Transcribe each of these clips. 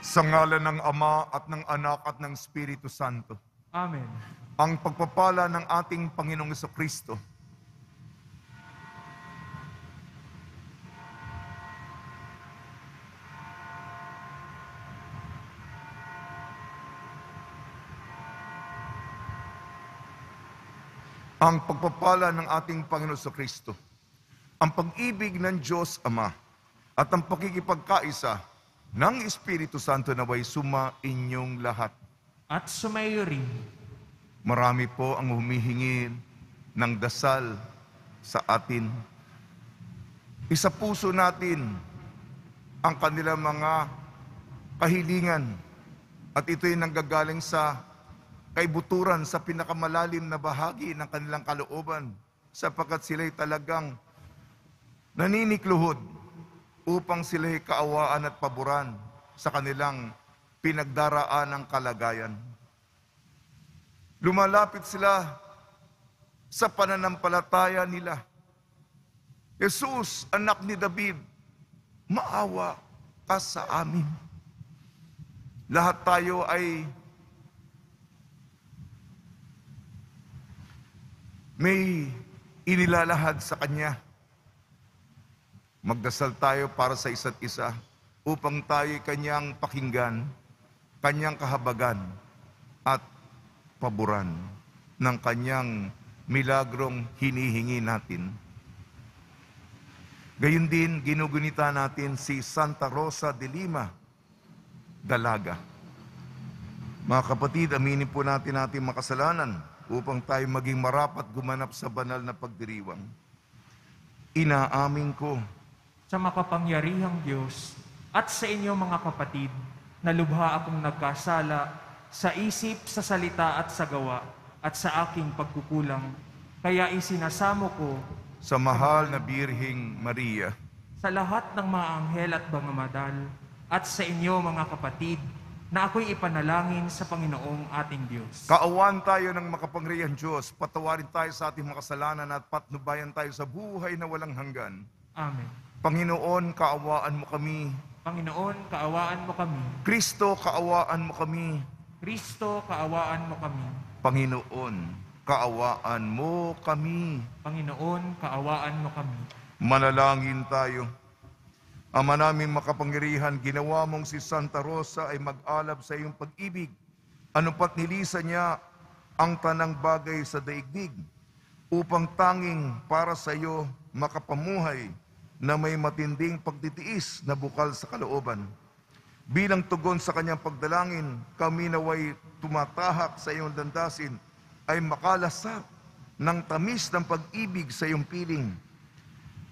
Sa ngalan ng Ama at ng Anak at ng Espiritu Santo. Amen. Ang pagpapala ng ating Panginoong Jesucristo, ang pagpapala ng ating Panginoong Jesucristo, ang pag-ibig ng Diyos Ama at ang pakikipagkaisa ng Espiritu Santo naway suma inyong lahat. At sumayo rin. Marami po ang humihingi ng dasal sa atin. Isa puso natin ang kanilang mga kahilingan at ito'y nanggagaling sa kaibuturan sa pinakamalalim na bahagi ng kanilang kalooban sapagkat sila'y talagang naninikluhod upang sila'y kaawaan at paboran sa kanilang pinagdaraan ng kalagayan. Lumalapit sila sa pananampalataya nila. Jesus, anak ni David, maawa ka sa amin. Lahat tayo ay may inilalahad sa Kanya. Magdasal tayo para sa isa't isa upang tayo Kanyang pakinggan, Kanyang kahabagan at paboran ng Kanyang milagrong hinihingi natin. Gayun din, ginugunita natin si Santa Rosa de Lima, Dalaga. Mga kapatid, aminin po natin ating makasalanan upang tayo maging marapat gumanap sa banal na pagdiriwang. Inaamin ko Sa makapangyarihang Diyos at sa inyo mga kapatid, na lubha akong nagkasala sa isip, sa salita at sa gawa at sa aking pagkukulang. Kaya isinasamo ko sa mahal na Birheng Maria, sa lahat ng mga anghel at bangamadal at sa inyo mga kapatid, na ako'y ipanalangin sa Panginoong ating Diyos. kaawaan tayo ng makapangyarihang Diyos, patawarin tayo sa ating mga kasalanan at patnubayan tayo sa buhay na walang hanggan. Amen. Panginoon, kaawaan mo kami. Panginoon, kaawaan mo kami. Kristo, kaawaan mo kami. Kristo, kaawaan mo kami. Panginoon, kaawaan mo kami. Panginoon, kaawaan mo kami. Manalangin tayo. Ama namin makapangyarihan, ginawa mong si Santa Rosa ay mag-alab sa iyong pag-ibig. Ano pat nilisan niya ang tanang bagay sa daigdig upang tanging para sa iyo makapamuhay na may matinding pagtitiis na bukal sa kalooban. Bilang tugon sa kanyang pagdalangin, kami naway tumatahak sa iyong landasin ay makalasap ng tamis ng pag-ibig sa iyong piling.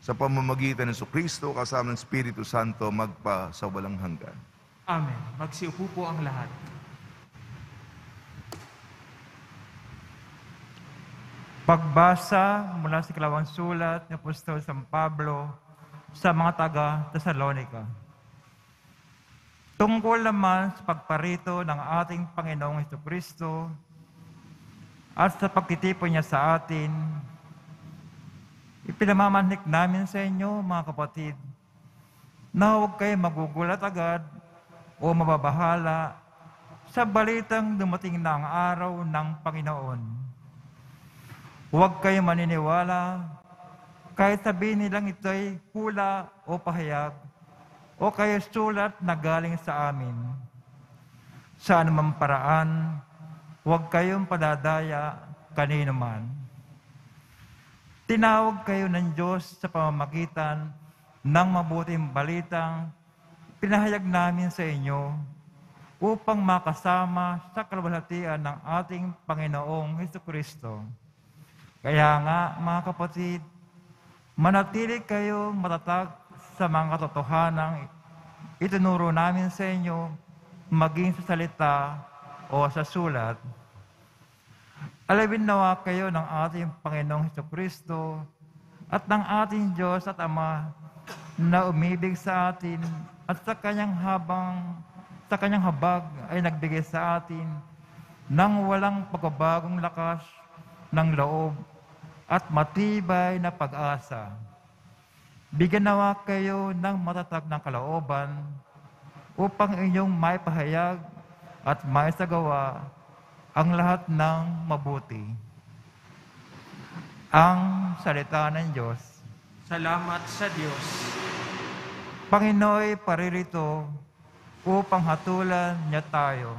Sa pamamagitan ng Jesucristo kasama ng Espiritu Santo magpa sa walang hanggan. Amen. Magsiupo po ang lahat. Pagbasa mula sa ikalawang sulat ni Apostol San Pablo sa mga taga-Tesalonica. Tungkol naman sa pagparito ng ating Panginoong Jesucristo at sa pagtitipon niya sa atin, ipinamamanhik namin sa inyo, mga kapatid, na huwag kayo magugulat agad o mababahala sa balitang dumating na ang araw ng Panginoon. Huwag kayo maniniwala kahit sabihin nilang ito'y hula o pahayag o kayo sulat na galing sa amin. Sa anumang paraan, huwag kayong padadaya kanino man. Tinawag kayo ng Diyos sa pamamagitan ng mabuting balitang pinahayag namin sa inyo upang makasama sa kalwalhatian ng ating Panginoong Jesucristo. Kaya nga, mga kapatid, manatili kayo matatag sa mga katotohanang itinuro namin sa inyo, maging sa salita o sa sulat. Alawin nawa kayo ng ating Panginoong Jesucristo at ng ating Diyos at Ama na umibig sa atin at sa kanyang habag ay nagbigay sa atin ng walang pagbabagong lakas ng loob at matibay na pag-asa. Bigyan nawa kayo ng matatag ng kalooban upang inyong maipahayag at maisagawa ang lahat ng mabuti. Ang salita ng Diyos. Salamat sa Diyos. Panginooy paririto upang hatulan niya tayo.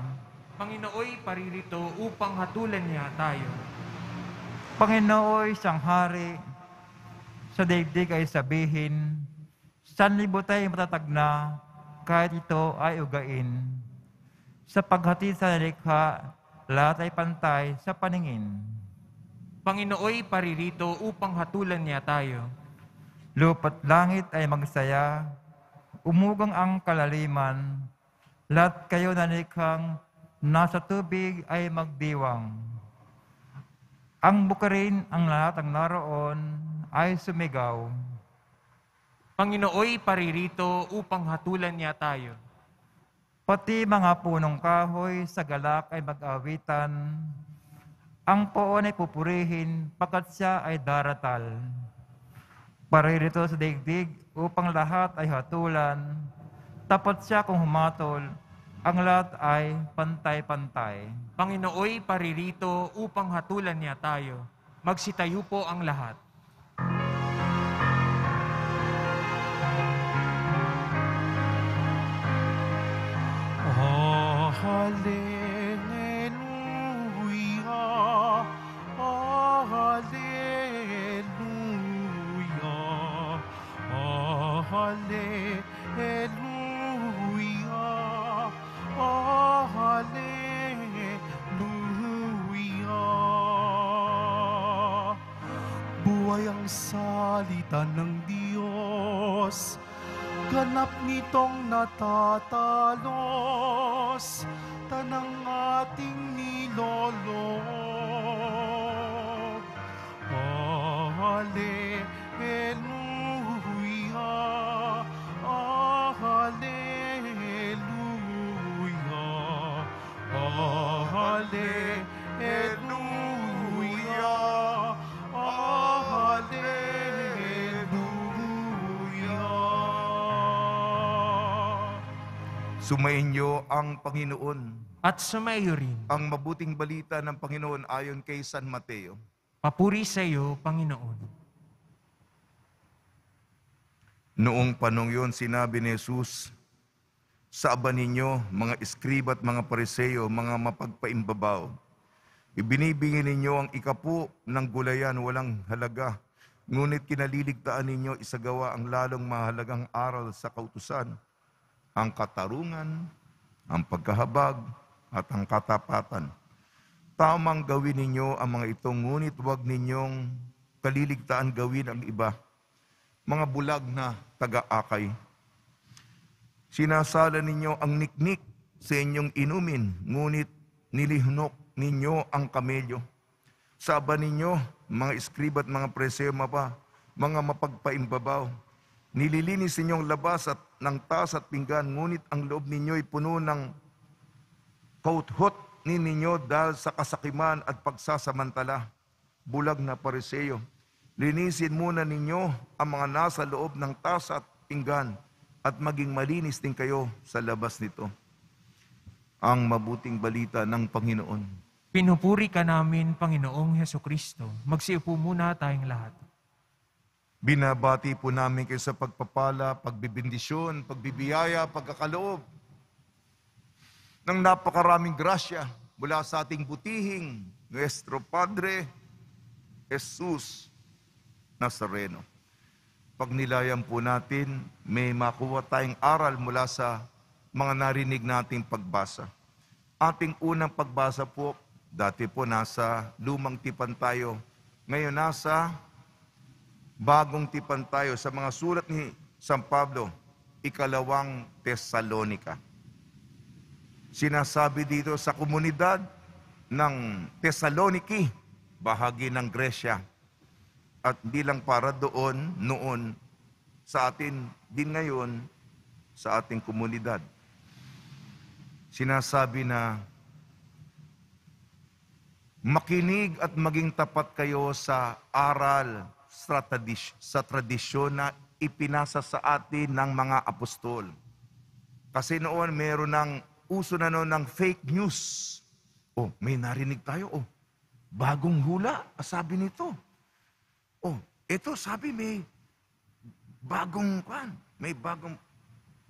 Panginooy paririto upang hatulan niya tayo. Panginooy siyang hari, sa daigdig ay sabihin, sanlibutan ay matatag na kahit ito ay ugain. Sa paghatid sa likha, lahat ay pantay sa paningin. Panginooy paririto upang hatulan niya tayo. Lupa't langit ay magsaya, umugang ang kalaliman, lahat kayo na likhang nasa tubig ay magdiwang. Ang bukarin ang lahat ang naroon ay sumigaw. Panginooy paririto upang hatulan niya tayo. Pati mga punong kahoy sa galak ay mag-awitan. Ang poon ay pupurihin pagkat siya ay daratal. Paririto sa daigdig upang lahat ay hatulan. Tapat siya kung humatol, ang lahat ay pantay-pantay. Panginooy paririto upang hatulan niya tayo. Magsitayo po ang lahat. Hallelujah, hallelujah, hallelujah, hallelujah. Buhay ang salita ng Diyos, ganap nitong natatalos, tanang ating niloloob. Hallelujah, hallelujah, hallelujah, hallelujah. Sumainyo ang Panginoon. At sumayo rin. Ang mabuting balita ng Panginoon ayon kay San Mateo. Papuri sa iyo, Panginoon. Noong panong yun, sinabi ni Jesus, sa aba ninyo, mga iskriba at mga pariseo, mga mapagpaimbabaw, ibinibigay ninyo ang ikapu ng gulayan walang halaga, ngunit kinaliligtaan ninyo isagawa ang lalong mahalagang aral sa kautusan, ang katarungan, ang pagkahabag, at ang katapatan. Tamang gawin ninyo ang mga ito, ngunit huwag ninyong kaliligtaan gawin ang iba, mga bulag na taga-akay. Sinasala ninyo ang niknik sa inyong inumin, ngunit nilihnok ninyo ang kamelyo. Saba ninyo, mga iskriba at mga preseo mga mapagpaimbabaw. Nililinis ninyong labas at ng tas at pinggan, ngunit ang loob ninyo'y puno ng kauthot ninyo dahil sa kasakiman at pagsasamantala. Bulag na pariseo, linisin muna ninyo ang mga nasa loob ng tas at pinggan at maging malinis din kayo sa labas nito. Ang mabuting balita ng Panginoon. Pinupuri ka namin, Panginoong Hesukristo. Magsiupo muna tayong lahat. Binabati po namin kayo sa pagpapala, pagbibindisyon, pagbibiyaya, pagkakaloob ng napakaraming grasya mula sa ating butihing Nuestro Padre Jesus Nazareno. Pagnilayan po natin, may makuha tayong aral mula sa mga narinig nating pagbasa. Ating unang pagbasa po, dati po nasa lumang tipan tayo, ngayon nasa bagong tipan tayo sa mga sulat ni San Pablo, ikalawang Tesalonica. Sinasabi dito sa komunidad ng Tesaloniki, bahagi ng Gresya. At hindi lang para doon, noon, sa atin din ngayon, sa ating komunidad. Sinasabi na, makinig at maging tapat kayo sa aral, sa tradisyon na ipinasa sa atin ng mga apostol. Kasi noon, meron ng uso na noon ng fake news. Oh, may narinig tayo. Oh, bagong hula, sabi nito. Oh, ito sabi may bagong kwan. May bagong...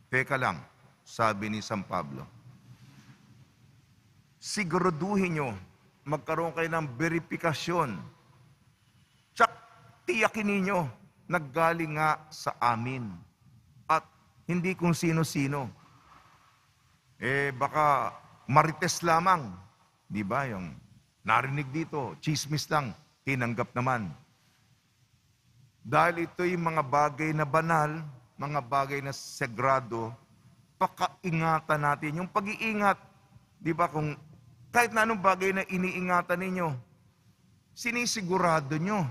Teka lang, sabi ni San Pablo. Siguraduhin nyo, magkaroon kayo ng verifikasyon. Tsak, tiyakin ninyo, naggaling nga sa amin. At hindi kung sino-sino. Baka marites lamang. Di ba? Yung narinig dito, chismis lang, tinanggap naman. Dahil ito'y mga bagay na banal, mga bagay na sagrado, pakaingatan natin. Yung pag-iingat, di ba, kung kahit na anong bagay na iniingatan ninyo, sinisigurado nyo.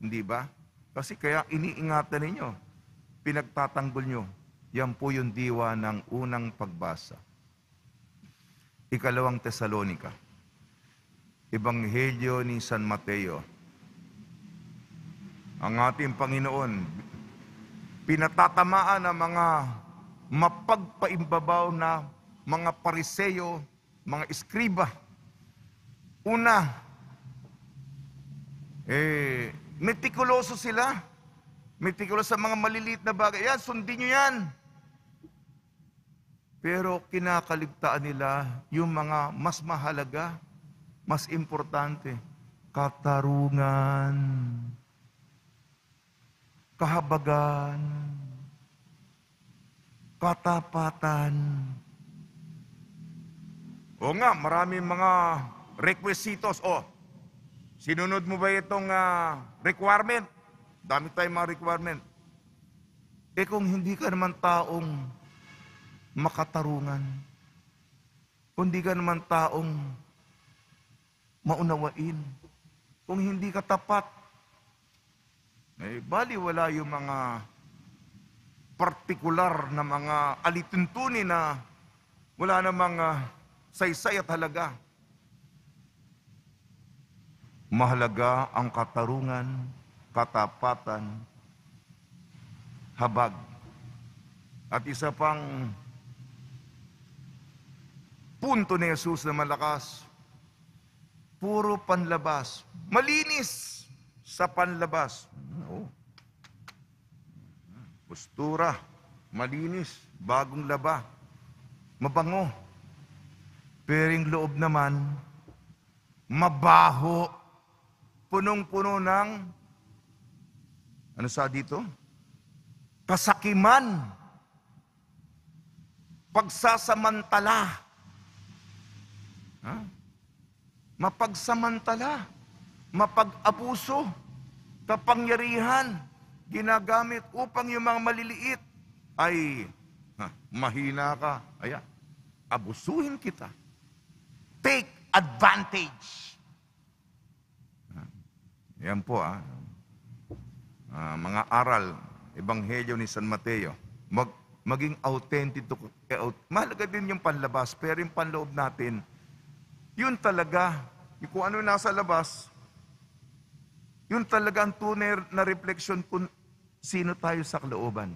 Hindi ba? Kasi kaya iniingatan ninyo, pinagtatanggol nyo. Yan po yung diwa ng unang pagbasa. Ikalawang Tesalonika, Ebanghelyo ni San Mateo. Ang ating Panginoon, pinatatamaan ng mga mapagpaimbabaw na mga pariseyo, mga eskriba. Una, metikuloso sila. Metikuloso sa mga maliliit na bagay. Yan, sundin nyo yan. Pero kinakaligtaan nila yung mga mas mahalaga, mas importante. Katarungan, kahabagan, katapatan. O nga, maraming mga requisitos. O, sinunod mo ba itong requirement? Dami tayong mga requirement. Kung hindi ka naman taong makatarungan, kung hindi ka naman taong maunawain, kung hindi ka tapat, baliwala yung mga partikular na mga alituntunin na wala namang saysay at halaga. Mahalaga ang katarungan, katapatan, habag. At isa pang punto ni Jesus na malakas, puro panlabas. Malinis sa panlabas. Oo. Postura, malinis, bagong laba, mabango. Pero yung loob naman, mabaho, punong-puno ng, ano sa dito? Kasakiman, pagsasamantala. Mapagsamantala, mapag-abuso, kapangyarihan, ginagamit upang yung mga maliliit ay mahina ka. Ayan, abusuhin kita. Take advantage. Yan po mga aral, Ebanghelyo ni San Mateo. Maging authentic. Mahalaga din yung panlabas, pero yung panloob natin, yun talaga, kung ano nasa labas, yun talaga ang tunay na refleksyon kung sino tayo sa kalooban.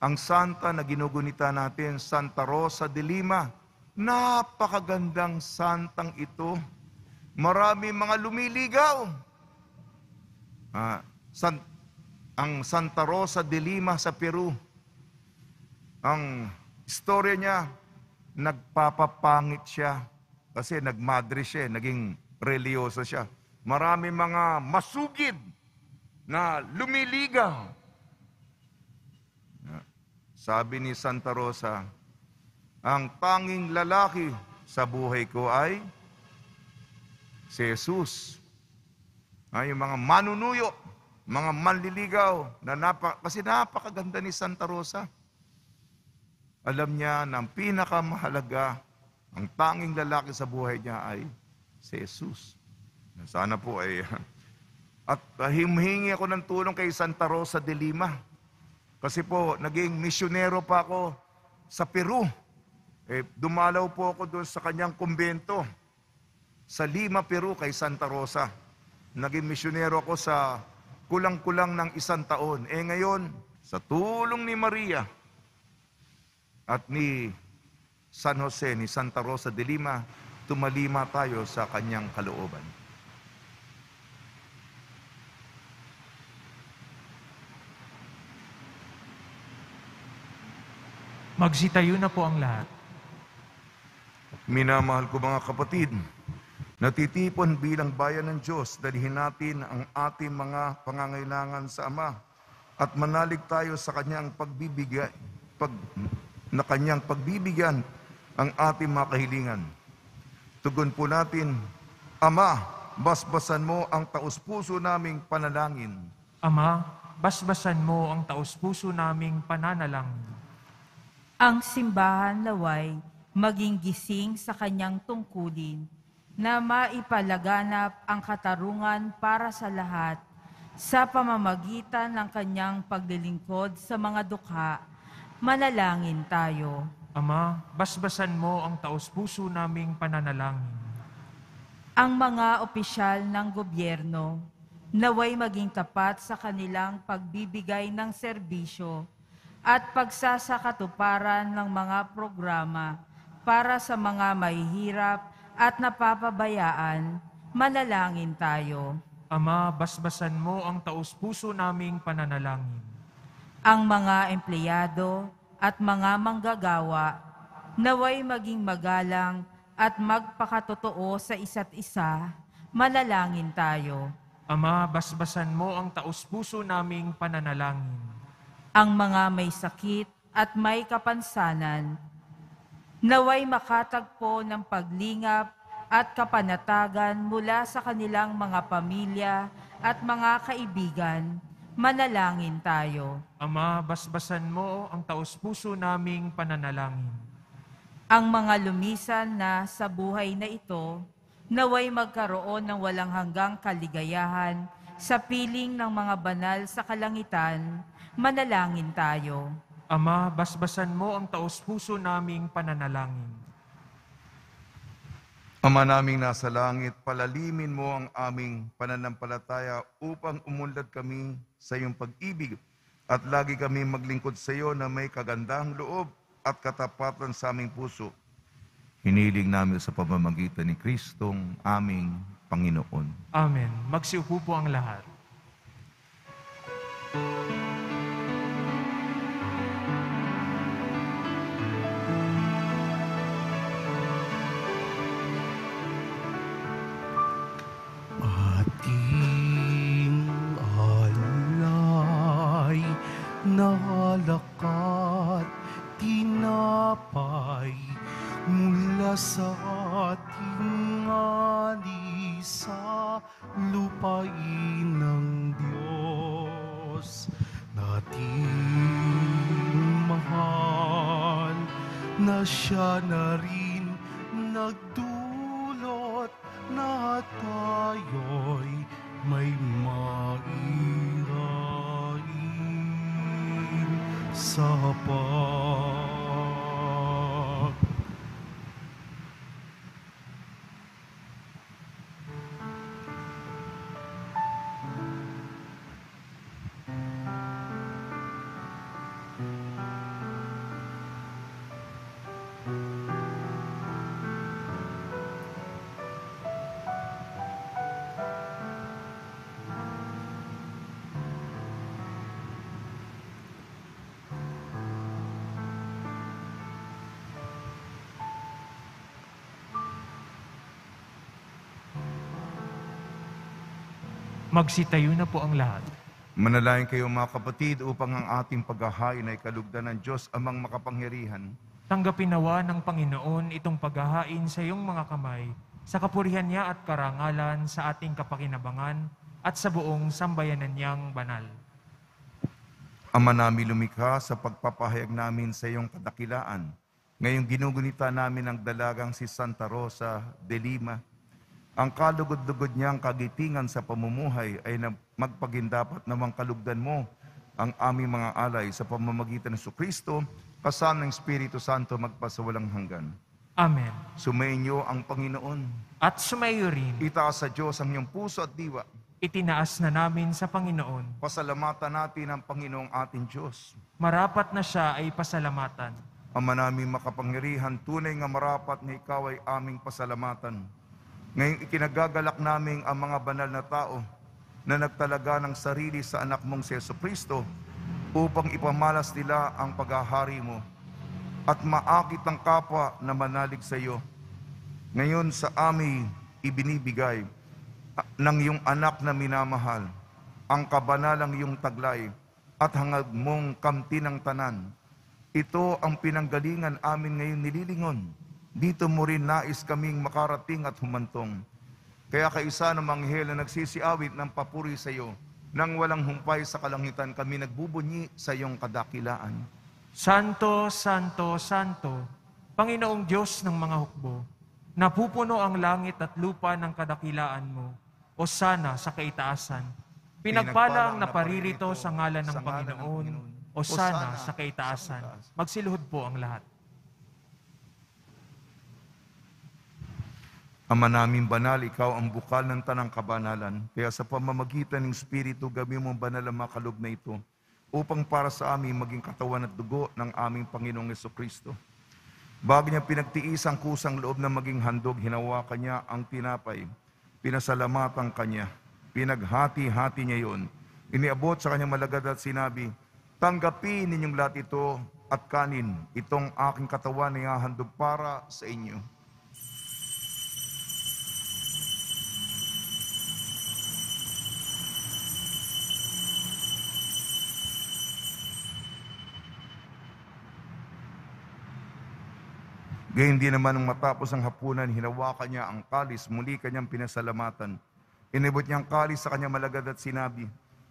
Ang santa na ginugunita natin, Santa Rosa de Lima, napakagandang santang ito. Marami mga lumiligaw. Ang Santa Rosa de Lima sa Peru, ang istorya niya, nagpapapangit siya. Kasi nagmadre siya, naging reliyoso siya. Marami mga masugid na lumiligaw. Sabi ni Santa Rosa, ang tanging lalaki sa buhay ko ay si Jesus. Yung mga manunuyo, mga manliligaw, kasi napakaganda ni Santa Rosa. Alam niya na ang pinakamahalaga, ang tanging lalaki sa buhay niya ay si Jesus. Sana po ay... At humihingi ako ng tulong kay Santa Rosa de Lima. Kasi po, naging misyonero pa ako sa Peru. Dumalaw po ako doon sa kanyang kumbento. Sa Lima, Peru, kay Santa Rosa. Naging misyonero ako sa kulang-kulang ng 1 taon. Ngayon, sa tulong ni Maria, at ni San Jose, ni Santa Rosa de Lima, tumalima tayo sa kanyang kalooban. Magsitayo na po ang lahat. Minamahal ko mga kapatid, natitipon bilang bayan ng Diyos, dalhin natin ang ating mga pangangailangan sa Ama at manalig tayo sa kanyang pagbibigay, na kanyang pagbibigyan ang ating mga kahilingan. Tugon po natin, Ama, basbasan mo ang taus-puso naming panalangin. Ama, basbasan mo ang taus-puso naming pananalangin. Ang simbahan naway maging gising sa kanyang tungkulin na maipalaganap ang katarungan para sa lahat sa pamamagitan ng kanyang paglilingkod sa mga dukha. Manalangin tayo. Ama, basbasan mo ang taus-puso naming pananalangin. Ang mga opisyal ng gobyerno naway maging tapat sa kanilang pagbibigay ng serbisyo at pagsasakatuparan ng mga programa para sa mga mahihirap at napapabayaan. Manalangin tayo. Ama, basbasan mo ang taus-puso naming pananalangin. Ang mga empleyado at mga manggagawa naway maging magalang at magpakatotoo sa isa't isa. Manalangin tayo. Ama, basbasan mo ang taus-puso naming pananalangin. Ang mga may sakit at may kapansanan naway makatagpo ng paglingap at kapanatagan mula sa kanilang mga pamilya at mga kaibigan. Manalangin tayo. Ama, basbasan mo ang taus-puso naming pananalangin. Ang mga lumisan na sa buhay na ito naway magkaroon ng walang hanggang kaligayahan sa piling ng mga banal sa kalangitan. Manalangin tayo. Ama, basbasan mo ang taus-puso naming pananalangin. Ama naming nasa langit, palalimin mo ang aming pananampalataya upang umunlad kami sa iyong pag-ibig at lagi kami maglingkod sa iyo na may kagandahang loob at katapatan sa aming puso. Hiniling namin sa pamamagitan ni Kristong aming Panginoon. Amen. Magsiupo po ang lahat. Ating alay na halakat tinapay mula sa ating ali sa lupain ng Diyos. Nating mahal na siya na rin nagdulot na tayo'y may mairain sa Magsitayo na po ang lahat. Manalangin kayo mga kapatid upang ang ating paghahain ay kalugdan ng Diyos amang makapangyarihan. Tanggapin nawa ng Panginoon itong paghahain sa iyong mga kamay, sa kapurihan niya at karangalan sa ating kapakinabangan at sa buong sambayanan niyang banal. Ama namin lumikha, sa pagpapahayag namin sa iyong kadakilaan, ngayong ginugunita namin ang dalagang si Santa Rosa de Lima, ang kalugod-lugod niyang kagitingan sa pamumuhay ay magpagindapat namang kalugdan mo ang aming mga alay sa pamamagitan ng Kristo, kasama ng Espiritu Santo magpasawalang hanggan. Amen. Sumainyo ang Panginoon. At sumayo rin, Itaas sa Diyos ang iyong puso at diwa. itinaas na namin sa Panginoon. Pasalamatan natin ang Panginoong ating Diyos. Marapat na siya ay pasalamatan. Ama naming makapangyarihan, tunay nga marapat na ikaw ay aming pasalamatan. Ngayong ikinagagalak namin ang mga banal na tao na nagtalaga ng sarili sa anak mong si Jesucristo upang ipamalas nila ang paghahari mo at maakit ang kapwa na manalig sa iyo. Ngayon sa amin ibinibigay ng iyong anak na minamahal, ang kabanalang iyong taglay at hangad mong kamti ng tanan. Ito ang pinanggalingan amin ngayon nililingon. Dito mo rin nais kaming makarating at humantong. Kaya kaisa ng manghel na nagsisiawit ng papuri sa iyo, nang walang humpay sa kalangitan kami nagbubunyi sa iyong kadakilaan. Santo, Santo, Santo, Panginoong Diyos ng mga hukbo, napupuno ang langit at lupa ng kadakilaan mo, o sana sa kaitaasan. Pinagpala ang naparirito sa ngalan ng Panginoon, o sana sa kaitaasan. Magsiluhod po ang lahat. Ama namin banal, ikaw ang bukal ng tanang kabanalan. Kaya sa pamamagitan ng Espiritu, gawin mo banal ang mga kaloob na ito upang para sa amin maging katawan at dugo ng aming Panginoong Jesucristo. Bago niya pinagtiis ang kusang loob na maging handog, hinawakan niya ang tinapay. Pinasalamatan kanya. Pinaghati-hati niya yon. Iniabot sa kanyang malagad at sinabi, tanggapin ninyong lahat ito at kanin. Itong aking katawan na ihahandog para sa inyo. Gayun din naman nung matapos ang hapunan, hinawakan niya ang kalis, muli kanyang pinasalamatan. Inibot niya ang kalis sa kanyang malagad at sinabi,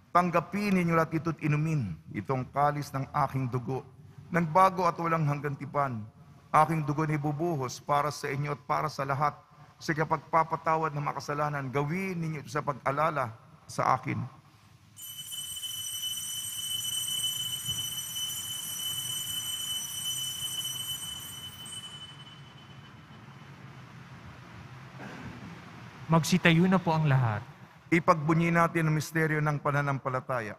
tanggapin ninyo lahat ito't inumin, itong kalis ng aking dugo, nagbago at walang hanggang tipan. Aking dugo ni bubuhos para sa inyo at para sa lahat. Sa kapagpapatawad ng makasalanan, gawin ninyo ito sa pag-alala sa akin. Magsitayo na po ang lahat. Ipagbunyi natin ang misteryo ng pananampalataya.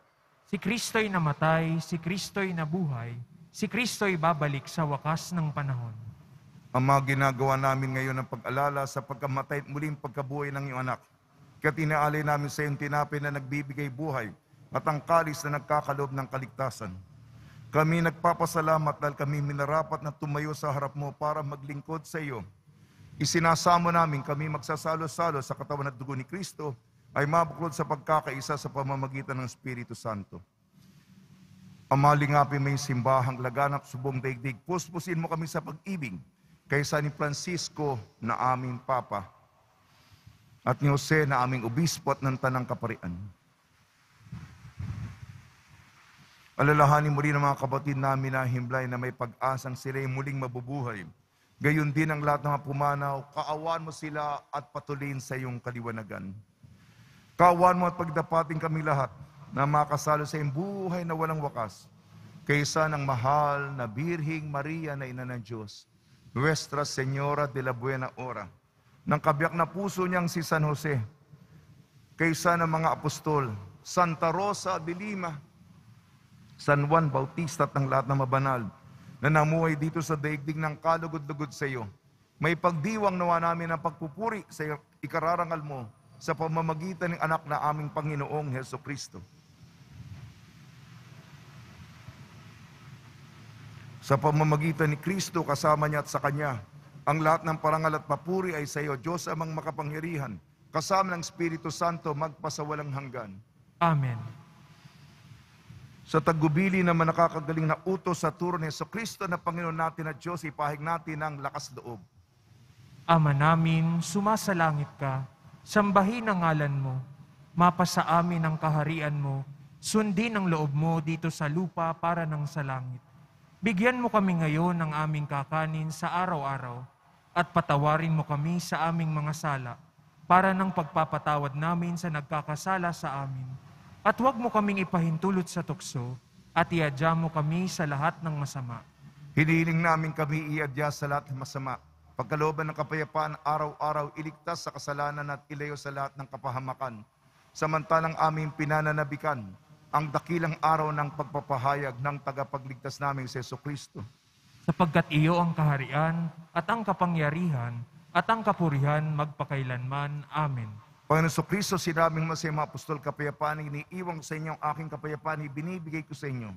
Si Kristo'y namatay, si Kristo'y nabuhay, si Kristo'y babalik sa wakas ng panahon. Ama, ginagawa namin ngayon ang pag-alala sa pagkamatay at muling pagkabuhay ng iyong anak. Kaya tinaalay namin sa iyong tinapay na nagbibigay buhay at ang kalis na nagkakaloob ng kaligtasan. Kami nagpapasalamat dahil kami minarapat na tumayo sa harap mo para maglingkod sa iyo. Isinasamo namin kami magsasalo-salo sa katawan at dugo ni Kristo ay mabuklod sa pagkakaisa sa pamamagitan ng Espiritu Santo. Ama, lingapin mo yung simbahang laganap sa buong daigdig. Puspusin mo kami sa pag-ibig kaysa ni Francisco na aming Papa at ni Jose na aming Obispo at ng Tanang Kaparian. Alalahanin mo rin ang mga kapatid namin na himlay na may pag-asang sila'y muling mabubuhay. Gayon din ang lahat ng mga pumanaw, kaawaan mo sila at patuloyin sa iyong kaliwanagan. Kaawaan mo at pagdapating kami lahat na makasalo sa iyong buhay na walang wakas, kaysa ng mahal na Birhing Maria na Ina ng Diyos, Nuestra Señora de la Buena Hora, ng kabiyak na puso niyang si San Jose, kaysa ng mga apostol, Santa Rosa de Lima, San Juan Bautista at ng lahat ng mabanal, na namuhay dito sa daigdig ng kalugod-lugod sa iyo. May pagdiwang nawa namin ang pagpupuri sa ikararangal mo sa pamamagitan ng anak na aming Panginoong Jesucristo. Sa pamamagitan ni Kristo, kasama niya at sa Kanya, ang lahat ng parangal at papuri ay sa iyo, Diyos amang makapangyarihan, kasama ng Espiritu Santo, magpasawalang hanggan. Amen. Sa tagubili naman nakakagaling na utos sa turo ni Jesucristo na Panginoon natin at Diyos, ipahig natin ang lakas loob. Ama namin, sumasalangit ka, sambahin ang ngalan mo, mapasa amin ang kaharian mo, sundin ang loob mo dito sa lupa para ng sa langit. Bigyan mo kami ngayon ng aming kakanin sa araw-araw, at patawarin mo kami sa aming mga sala, para ng pagpapatawad namin sa nagkakasala sa amin. At huwag mo kaming ipahintulot sa tukso, at iadya mo kami sa lahat ng masama. Hinihiling namin kami iadya sa lahat ng masama. Pagkalooban ng kapayapaan, araw-araw iligtas sa kasalanan at ilayo sa lahat ng kapahamakan. Samantalang aming pinananabikan ang dakilang araw ng pagpapahayag ng tagapagligtas naming si Jesucristo. sapagkat iyo ang kaharian at ang kapangyarihan at ang kapurihan magpakailanman. Amen. Panginoon Kristo, sinabing mo sa mga apostol, kapayapaan iniiwan ko sa inyo, ang aking kapayapaan binibigay ko sa inyo.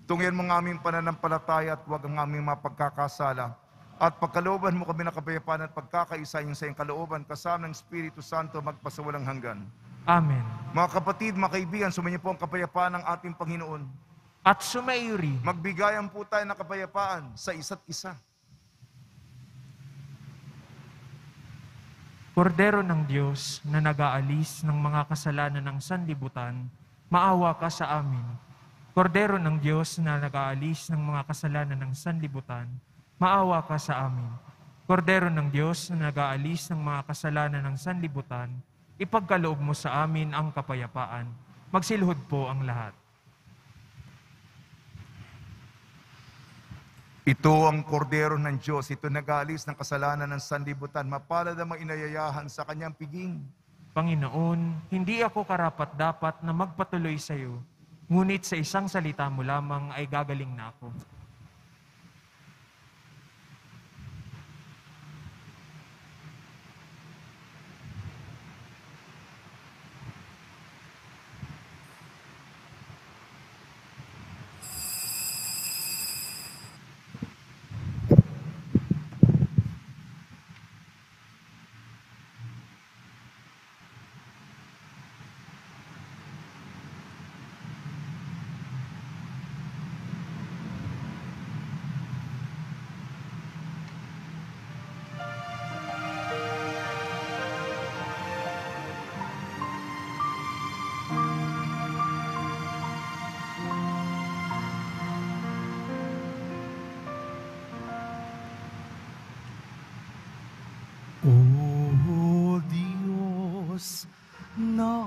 Tungyan mo ang aming pananampalataya at huwag ang aming mapagkakasala. At pagkalooban mo kami ng kapayapaan at pagkakaisa sa iyong kalooban, kasama ng Espiritu Santo magpasawalang hanggan. Amen. Mga kapatid, mga kaibigan, sumainyo po ang kapayapaan ng ating Panginoon. At sumairi, Magbigayan po tayo ng kapayapaan sa isa't isa. Kordero ng Diyos na nag-aalis ng mga kasalanan ng sanlibutan, maawa ka sa amin. Kordero ng Diyos na nag-aalis ng mga kasalanan ng sanlibutan, maawa ka sa amin. Kordero ng Diyos na nag-aalis ng mga kasalanan ng sanlibutan, ipagkaloob mo sa amin ang kapayapaan. Magsilhod po ang lahat. Ito ang kordero ng Diyos, ito nag-aalis ng kasalanan ng sanlibutan, mapalad ang mga inayayahan sa kanyang piging. Panginoon, hindi ako karapat-dapat na magpatuloy sa iyo, ngunit sa isang salita mo lamang ay gagaling na ako. O Diyos na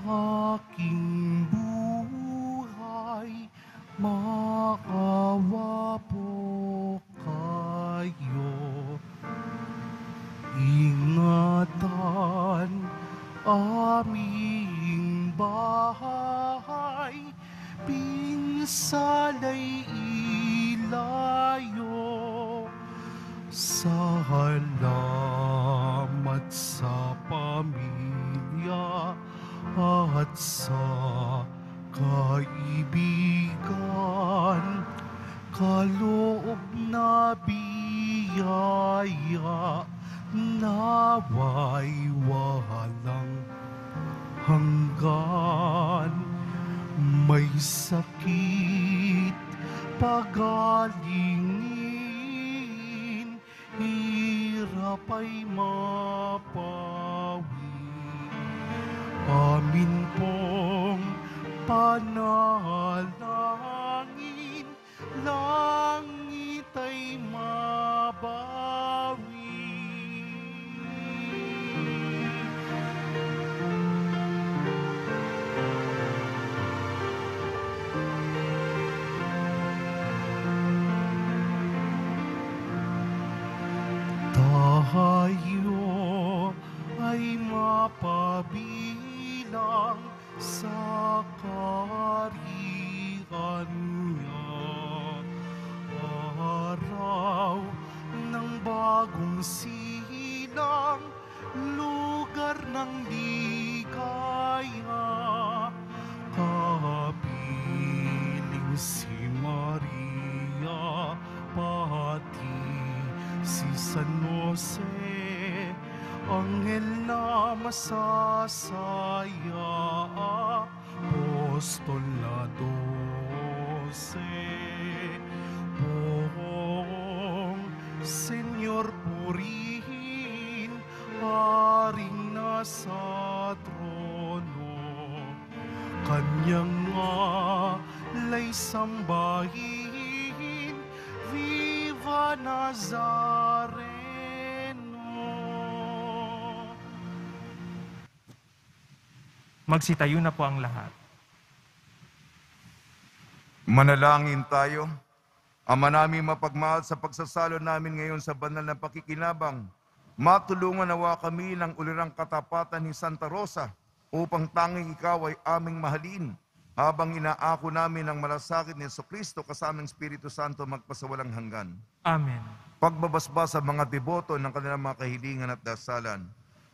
aking buhay, maawa po kayo. Ingatan aming bahay, pinsala'y ilayo. Salamat sa pamilya at sa kaibigan, kaloob na biyaya, nawa'y walang hanggan. May sakit, pagalingin, hirap ay mapawi. Amin pong panalangin, langit ay mabawi. Tayo ay mapabilang sa kaharian niya. Araw ng bagong silang, lugar ng ligaya. Kapiling si Maria, pati si San Jose, anghel na masasaya, apostol na 12. Poong Senyor purihin, haring nasa trono, kanyang alay sambahin, Viva Nazareno. Magsitayo na po ang lahat. Manalangin tayo. Ama namin mapagmahal, sa pagsasalo namin ngayon sa banal na pakikinabang, matulungan nawa kami ng ulirang katapatan ni Santa Rosa upang tanging ikaw ay aming mahalin habang inaako namin ang malasakit ni Jesucristo kasamang Espiritu Santo magpasawalang hanggan. Amen. Pagbabasbas sa mga deboto ng kanilang mga kahilingan at dasalan.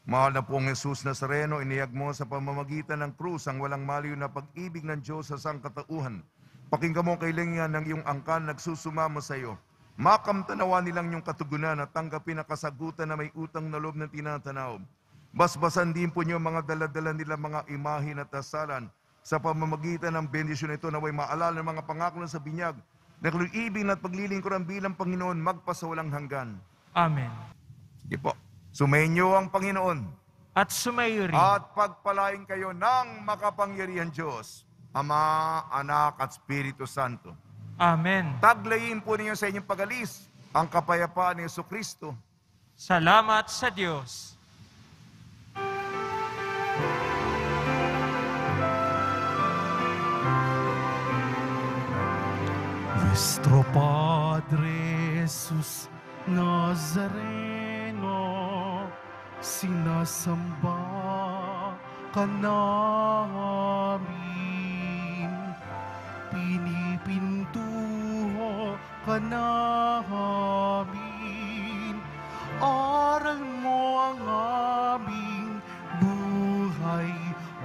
Mahal na pong Jesus Nazareno, iniyag mo sa pamamagitan ng krus ang walang maliw na pag-ibig ng Diyos sa sangkatauhan. Pakinggan mo ang kailangan ng iyong angkan nagsusumamo sa iyo. Makamtanawa nilang iyong katugunan at tanggapin ang kasagutan na may utang na loob ng tinatanaw. Basbasan din po niyo mga daladala nila mga imahin at dasalan sa pamamagitan ng bendisyon ito na may maalala ng mga pangako sa binyag na ibig at paglilingkuran bilang Panginoon magpasawalang hanggan. Amen. Sige po. Sumainyo ang Panginoon At sumayo rin at pagpalain kayo ng makapangyarihan Diyos, Ama, Anak at Espiritu Santo. Amen. Taglayin po ninyo sa inyong pag-alis ang kapayapaan ni Jesucristo. Salamat sa Diyos. Nuestro Padre Jesus Nazareno, sinasamba ka namin, pinipintuho ka namin, aral mo ang aming buhay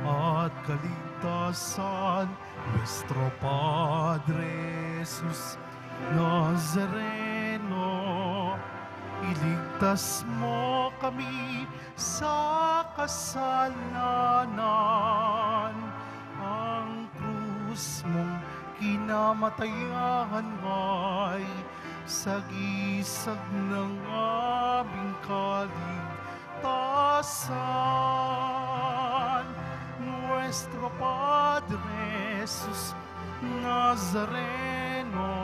at kaligtasan. Nuestro Padre Jesus Nazareno, iligtas mo kami sa kasalanan. Ang krus mong kinamatayan ay sagisag ng aming kaligtasan. Nuestro Padre Jesus Nazareno,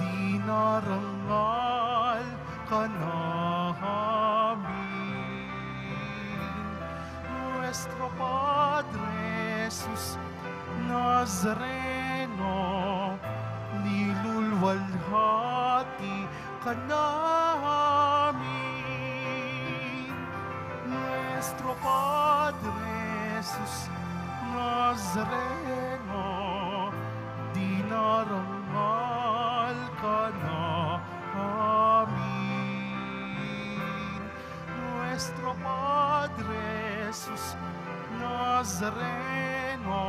dinarangal ka namin. Nuestro Padre Jesus Nazareno, nilulwalhati ka namin. Nuestro Padre Jesus Nazareno, dinarangal ka namin. Nuestro Padre Jesus Nazareno,